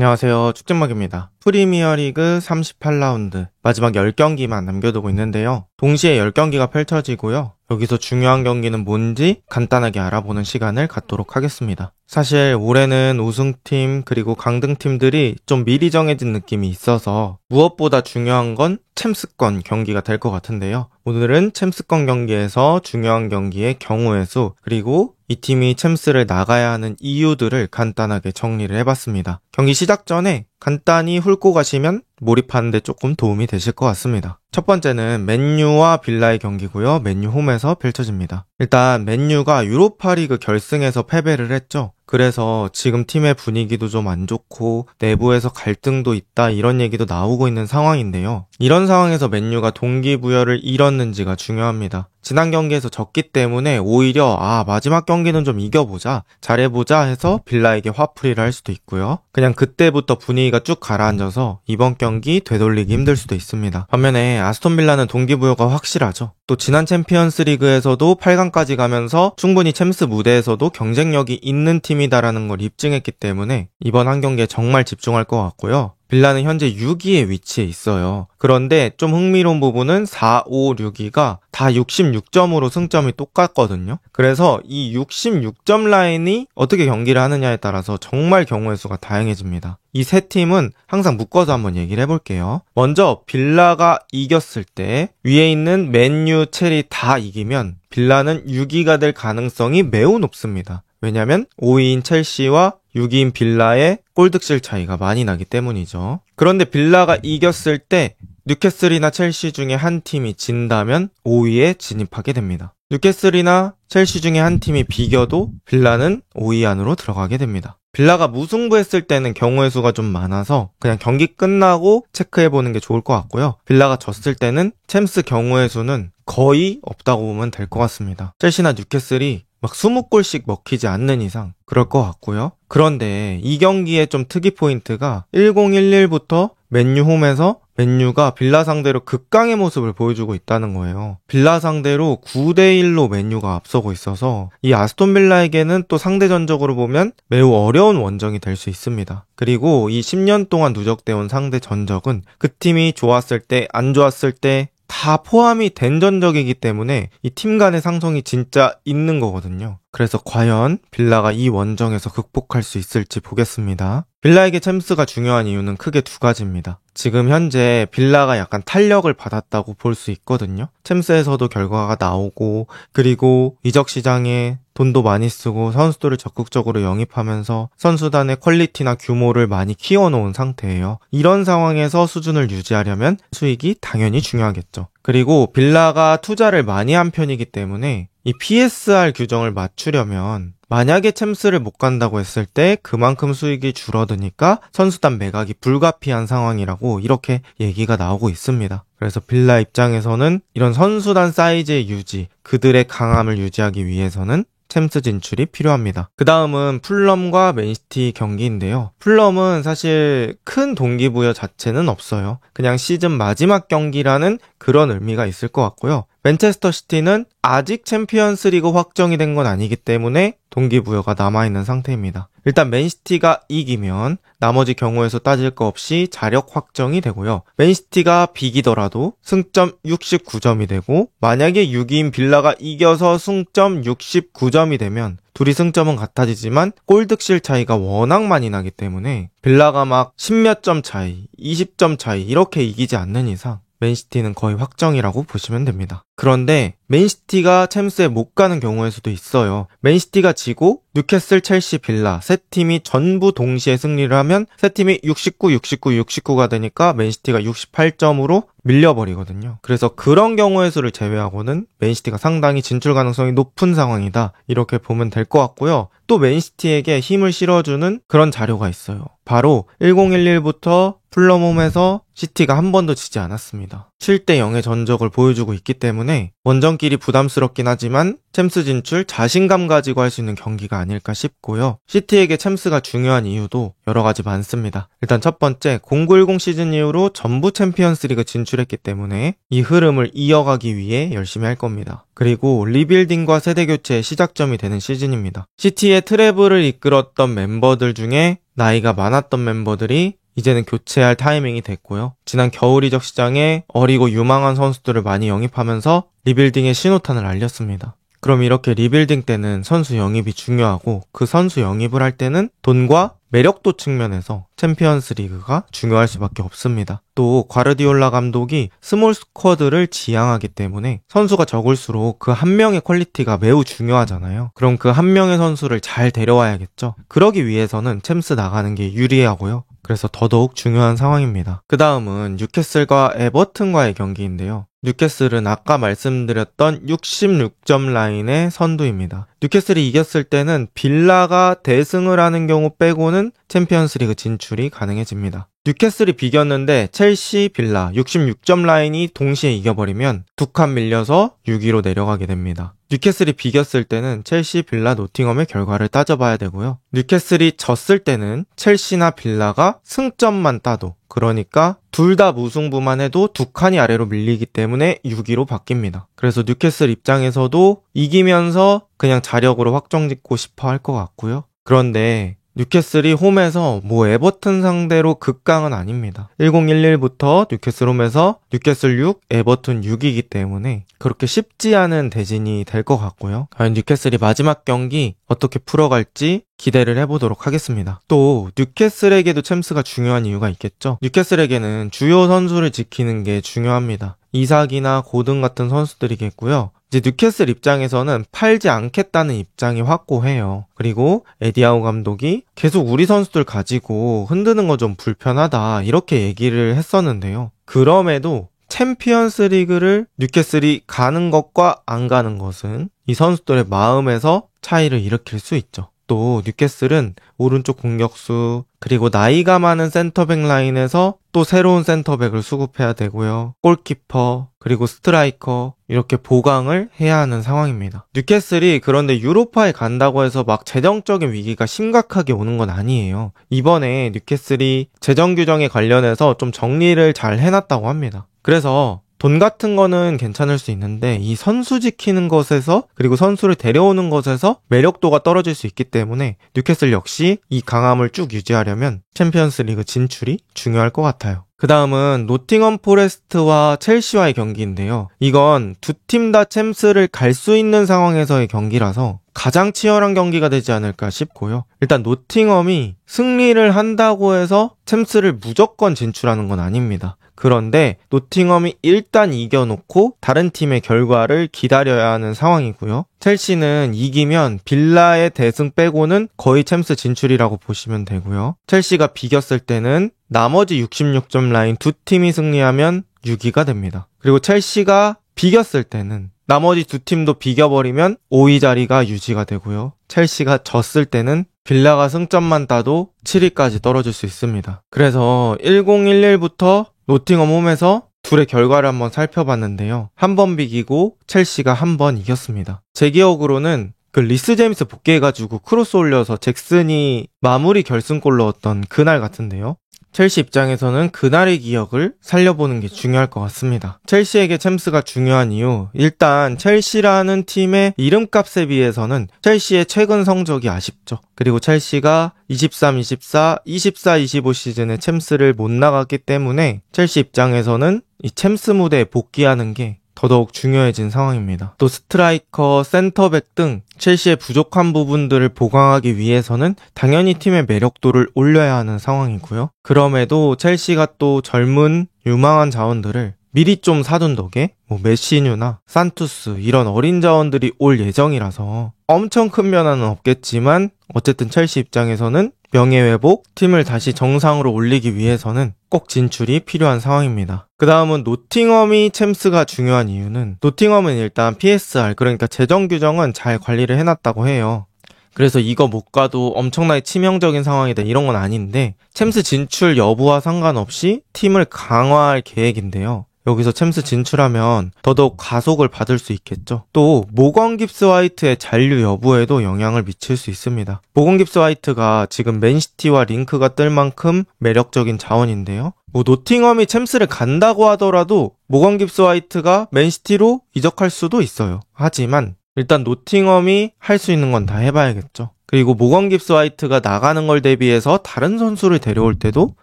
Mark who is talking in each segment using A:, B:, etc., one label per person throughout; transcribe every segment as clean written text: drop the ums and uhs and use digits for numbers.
A: 안녕하세요. 축진막입니다. 프리미어리그 38라운드 마지막 10경기만 남겨두고 있는데요. 동시에 10경기가 펼쳐지고요. 여기서 중요한 경기는 뭔지 간단하게 알아보는 시간을 갖도록 하겠습니다. 사실 올해는 우승팀 그리고 강등팀들이 좀 미리 정해진 느낌이 있어서 무엇보다 중요한 건 챔스권 경기가 될 것 같은데요. 오늘은 챔스권 경기에서 중요한 경기의 경우의 수 그리고 이 팀이 챔스를 나가야 하는 이유들을 간단하게 정리를 해봤습니다. 경기 시작 전에 간단히 훑고 가시면 몰입하는데 조금 도움이 되실 것 같습니다. 첫 번째는 맨유와 빌라의 경기고요. 맨유 홈에서 펼쳐집니다. 일단 맨유가 유로파리그 결승에서 패배를 했죠. 그래서 지금 팀의 분위기도 좀 안 좋고 내부에서 갈등도 있다 이런 얘기도 나오고 있는 상황인데요. 이런 상황에서 맨유가 동기부여를 잃었는지가 중요합니다. 지난 경기에서 졌기 때문에 오히려 마지막 경기는 좀 이겨보자, 잘해보자 해서 빌라에게 화풀이를 할 수도 있고요. 그냥 그때부터 분위기가 쭉 가라앉아서 이번 경기 되돌리기 힘들 수도 있습니다. 반면에 아스톤 빌라는 동기부여가 확실하죠. 또 지난 챔피언스 리그에서도 8강까지 가면서 충분히 챔스 무대에서도 경쟁력이 있는 팀이다라는 걸 입증했기 때문에 이번 한 경기에 정말 집중할 것 같고요. 빌라는 현재 6위에 위치해 있어요. 그런데 좀 흥미로운 부분은 4, 5, 6위가 다 66점으로 승점이 똑같거든요. 그래서 이 66점 라인이 어떻게 경기를 하느냐에 따라서 정말 경우의 수가 다양해집니다. 이 세 팀은 항상 묶어서 한번 얘기를 해볼게요. 먼저 빌라가 이겼을 때 위에 있는 맨유, 첼시 다 이기면 빌라는 6위가 될 가능성이 매우 높습니다. 왜냐면 5위인 첼시와 6위인 빌라의 골득실 차이가 많이 나기 때문이죠. 그런데 빌라가 이겼을 때 뉴캐슬이나 첼시 중에 한 팀이 진다면 5위에 진입하게 됩니다. 뉴캐슬이나 첼시 중에 한 팀이 비겨도 빌라는 5위 안으로 들어가게 됩니다. 빌라가 무승부했을 때는 경우의 수가 좀 많아서 그냥 경기 끝나고 체크해보는 게 좋을 것 같고요. 빌라가 졌을 때는 챔스 경우의 수는 거의 없다고 보면 될 것 같습니다. 첼시나 뉴캐슬이 막 20골씩 먹히지 않는 이상 그럴 것 같고요. 그런데 이 경기의 좀 특이 포인트가 1011부터 맨유 홈에서 맨유가 빌라 상대로 극강의 모습을 보여주고 있다는 거예요. 빌라 상대로 9대1로 맨유가 앞서고 있어서 이 아스톤 빌라에게는 또 상대 전적으로 보면 매우 어려운 원정이 될 수 있습니다. 그리고 이 10년 동안 누적되어 온 상대 전적은 그 팀이 좋았을 때, 안 좋았을 때 다 포함이 된 전적이기 때문에 이 팀 간의 상성이 진짜 있는 거거든요. 그래서 과연 빌라가 이 원정에서 극복할 수 있을지 보겠습니다. 빌라에게 챔스가 중요한 이유는 크게 두 가지입니다. 지금 현재 빌라가 약간 탄력을 받았다고 볼 수 있거든요. 챔스에서도 결과가 나오고 그리고 이적 시장에 돈도 많이 쓰고 선수들을 적극적으로 영입하면서 선수단의 퀄리티나 규모를 많이 키워놓은 상태예요. 이런 상황에서 수준을 유지하려면 수익이 당연히 중요하겠죠. 그리고 빌라가 투자를 많이 한 편이기 때문에 이 PSR 규정을 맞추려면 만약에 챔스를 못 간다고 했을 때 그만큼 수익이 줄어드니까 선수단 매각이 불가피한 상황이라고 이렇게 얘기가 나오고 있습니다. 그래서 빌라 입장에서는 이런 선수단 사이즈의 유지, 그들의 강함을 유지하기 위해서는 챔스 진출이 필요합니다. 그 다음은 풀럼과 맨시티 경기인데요. 풀럼은 사실 큰 동기부여 자체는 없어요. 그냥 시즌 마지막 경기라는 그런 의미가 있을 것 같고요. 맨체스터 시티는 아직 챔피언스 리그 확정이 된 건 아니기 때문에 동기부여가 남아있는 상태입니다. 일단 맨시티가 이기면 나머지 경우에서 따질 거 없이 자력 확정이 되고요. 맨시티가 비기더라도 승점 69점이 되고 만약에 6위인 빌라가 이겨서 승점 69점이 되면 둘이 승점은 같아지지만 골득실 차이가 워낙 많이 나기 때문에 빌라가 막 10몇 점 차이, 20점 차이 이렇게 이기지 않는 이상 맨시티는 거의 확정이라고 보시면 됩니다. 그런데 맨시티가 챔스에 못 가는 경우의 수도 있어요. 맨시티가 지고 뉴캐슬, 첼시, 빌라 세 팀이 전부 동시에 승리를 하면 세 팀이 69, 69, 69가 되니까 맨시티가 68점으로 밀려버리거든요. 그래서 그런 경우의 수를 제외하고는 맨시티가 상당히 진출 가능성이 높은 상황이다. 이렇게 보면 될 것 같고요. 또 맨시티에게 힘을 실어주는 그런 자료가 있어요. 바로 1011부터 풀럼홈에서 시티가 한 번도 지지 않았습니다. 7대 0의 전적을 보여주고 있기 때문에 원정길이 부담스럽긴 하지만 챔스 진출 자신감 가지고 할 수 있는 경기가 아닐까 싶고요. 시티에게 챔스가 중요한 이유도 여러 가지 많습니다. 일단 첫 번째, 0910 시즌 이후로 전부 챔피언스리그 진출했기 때문에 이 흐름을 이어가기 위해 열심히 할 겁니다. 그리고 리빌딩과 세대교체의 시작점이 되는 시즌입니다. 시티의 트래블을 이끌었던 멤버들 중에 나이가 많았던 멤버들이 이제는 교체할 타이밍이 됐고요. 지난 겨울 이적 시장에 어리고 유망한 선수들을 많이 영입하면서 리빌딩의 신호탄을 알렸습니다. 그럼 이렇게 리빌딩 때는 선수 영입이 중요하고 그 선수 영입을 할 때는 돈과 매력도 측면에서 챔피언스 리그가 중요할 수밖에 없습니다. 또 과르디올라 감독이 스몰 스쿼드를 지향하기 때문에 선수가 적을수록 그 한 명의 퀄리티가 매우 중요하잖아요. 그럼 그 한 명의 선수를 잘 데려와야겠죠. 그러기 위해서는 챔스 나가는 게 유리하고요. 그래서 더더욱 중요한 상황입니다. 그 다음은 뉴캐슬과 에버튼과의 경기인데요. 뉴캐슬은 아까 말씀드렸던 66점 라인의 선두입니다. 뉴캐슬이 이겼을 때는 빌라가 대승을 하는 경우 빼고는 챔피언스리그 진출이 가능해집니다. 뉴캐슬이 비겼는데 첼시, 빌라 66점 라인이 동시에 이겨버리면 두 칸 밀려서 6위로 내려가게 됩니다. 뉴캐슬이 비겼을 때는 첼시, 빌라, 노팅엄의 결과를 따져봐야 되고요. 뉴캐슬이 졌을 때는 첼시나 빌라가 승점만 따도, 그러니까 둘 다 무승부만 해도 두 칸이 아래로 밀리기 때문에 6위로 바뀝니다. 그래서 뉴캐슬 입장에서도 이기면서 그냥 자력으로 확정짓고 싶어 할 것 같고요. 그런데 뉴캐슬이 홈에서 에버튼 상대로 극강은 아닙니다. 1011부터 뉴캐슬 홈에서 뉴캐슬 6, 에버튼 6이기 때문에 그렇게 쉽지 않은 대진이 될 것 같고요. 과연 뉴캐슬이 마지막 경기 어떻게 풀어갈지 기대를 해보도록 하겠습니다. 또 뉴캐슬에게도 챔스가 중요한 이유가 있겠죠. 뉴캐슬에게는 주요 선수를 지키는 게 중요합니다. 이삭이나 고든 같은 선수들이겠고요. 이제 뉴캐슬 입장에서는 팔지 않겠다는 입장이 확고해요. 그리고 에디아우 감독이 계속 우리 선수들 가지고 흔드는 거 좀 불편하다 이렇게 얘기를 했었는데요. 그럼에도 챔피언스 리그를 뉴캐슬이 가는 것과 안 가는 것은 이 선수들의 마음에서 차이를 일으킬 수 있죠. 또 뉴캐슬은 오른쪽 공격수 그리고 나이가 많은 센터백 라인에서 또 새로운 센터백을 수급해야 되고요. 골키퍼 그리고 스트라이커 이렇게 보강을 해야 하는 상황입니다. 뉴캐슬이 그런데 유로파에 간다고 해서 막 재정적인 위기가 심각하게 오는 건 아니에요. 이번에 뉴캐슬이 재정 규정에 관련해서 좀 정리를 잘 해놨다고 합니다. 그래서 돈 같은 거는 괜찮을 수 있는데 이 선수 지키는 것에서 그리고 선수를 데려오는 것에서 매력도가 떨어질 수 있기 때문에 뉴캐슬 역시 이 강함을 쭉 유지하려면 챔피언스 리그 진출이 중요할 것 같아요. 그 다음은 노팅엄 포레스트와 첼시와의 경기인데요. 이건 두 팀 다 챔스를 갈 수 있는 상황에서의 경기라서 가장 치열한 경기가 되지 않을까 싶고요. 일단 노팅엄이 승리를 한다고 해서 챔스를 무조건 진출하는 건 아닙니다. 그런데 노팅엄이 일단 이겨놓고 다른 팀의 결과를 기다려야 하는 상황이고요. 첼시는 이기면 빌라의 대승 빼고는 거의 챔스 진출이라고 보시면 되고요. 첼시가 비겼을 때는 나머지 66점 라인 두 팀이 승리하면 6위가 됩니다. 그리고 첼시가 비겼을 때는 나머지 두 팀도 비겨버리면 5위 자리가 유지가 되고요. 첼시가 졌을 때는 빌라가 승점만 따도 7위까지 떨어질 수 있습니다. 그래서 1011부터 노팅엄 홈에서 둘의 결과를 한번 살펴봤는데요. 한 번 비기고 첼시가 한 번 이겼습니다. 제 기억으로는 그 리스 제임스 복귀해가지고 크로스 올려서 잭슨이 마무리 결승골 넣었던 그날 같은데요. 첼시 입장에서는 그날의 기억을 살려보는 게 중요할 것 같습니다. 첼시에게 챔스가 중요한 이유, 일단 첼시라는 팀의 이름값에 비해서는 첼시의 최근 성적이 아쉽죠. 그리고 첼시가 23-24, 24-25 시즌에 챔스를 못 나갔기 때문에 첼시 입장에서는 이 챔스 무대에 복귀하는 게 더더욱 중요해진 상황입니다. 또 스트라이커, 센터백 등 첼시의 부족한 부분들을 보강하기 위해서는 당연히 팀의 매력도를 올려야 하는 상황이고요. 그럼에도 첼시가 또 젊은 유망한 자원들을 미리 좀 사둔 덕에 메시뉴나 산투스 이런 어린 자원들이 올 예정이라서 엄청 큰 변화는 없겠지만 어쨌든 첼시 입장에서는 명예회복, 팀을 다시 정상으로 올리기 위해서는 꼭 진출이 필요한 상황입니다. 그 다음은 노팅엄이 챔스가 중요한 이유는 노팅엄은 일단 PSR 그러니까 재정 규정은 잘 관리를 해놨다고 해요. 그래서 이거 못 가도 엄청나게 치명적인 상황이다 이런 건 아닌데 챔스 진출 여부와 상관없이 팀을 강화할 계획인데요. 여기서 챔스 진출하면 더더욱 가속을 받을 수 있겠죠. 또 모건 깁스 화이트의 잔류 여부에도 영향을 미칠 수 있습니다. 모건 깁스 화이트가 지금 맨시티와 링크가 뜰 만큼 매력적인 자원인데요. 노팅엄이 챔스를 간다고 하더라도 모건 깁스 화이트가 맨시티로 이적할 수도 있어요. 하지만 일단 노팅엄이 할 수 있는 건 다 해봐야겠죠. 그리고 모건 깁스 화이트가 나가는 걸 대비해서 다른 선수를 데려올 때도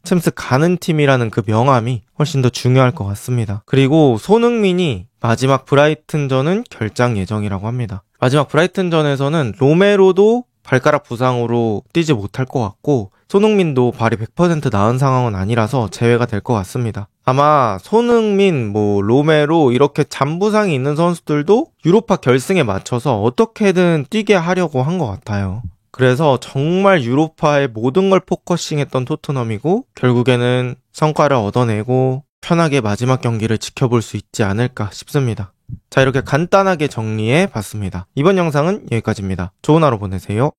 A: 챔스 가는 팀이라는 그 명함이 훨씬 더 중요할 것 같습니다. 그리고 손흥민이 마지막 브라이튼전은 결장 예정이라고 합니다. 마지막 브라이튼전에서는 로메로도 발가락 부상으로 뛰지 못할 것 같고 손흥민도 발이 100% 나은 상황은 아니라서 제외가 될 것 같습니다. 아마 손흥민, 로메로 이렇게 잔부상이 있는 선수들도 유로파 결승에 맞춰서 어떻게든 뛰게 하려고 한 것 같아요. 그래서 정말 유로파의 모든 걸 포커싱했던 토트넘이고 결국에는 성과를 얻어내고 편하게 마지막 경기를 지켜볼 수 있지 않을까 싶습니다. 자, 이렇게 간단하게 정리해 봤습니다. 이번 영상은 여기까지입니다. 좋은 하루 보내세요.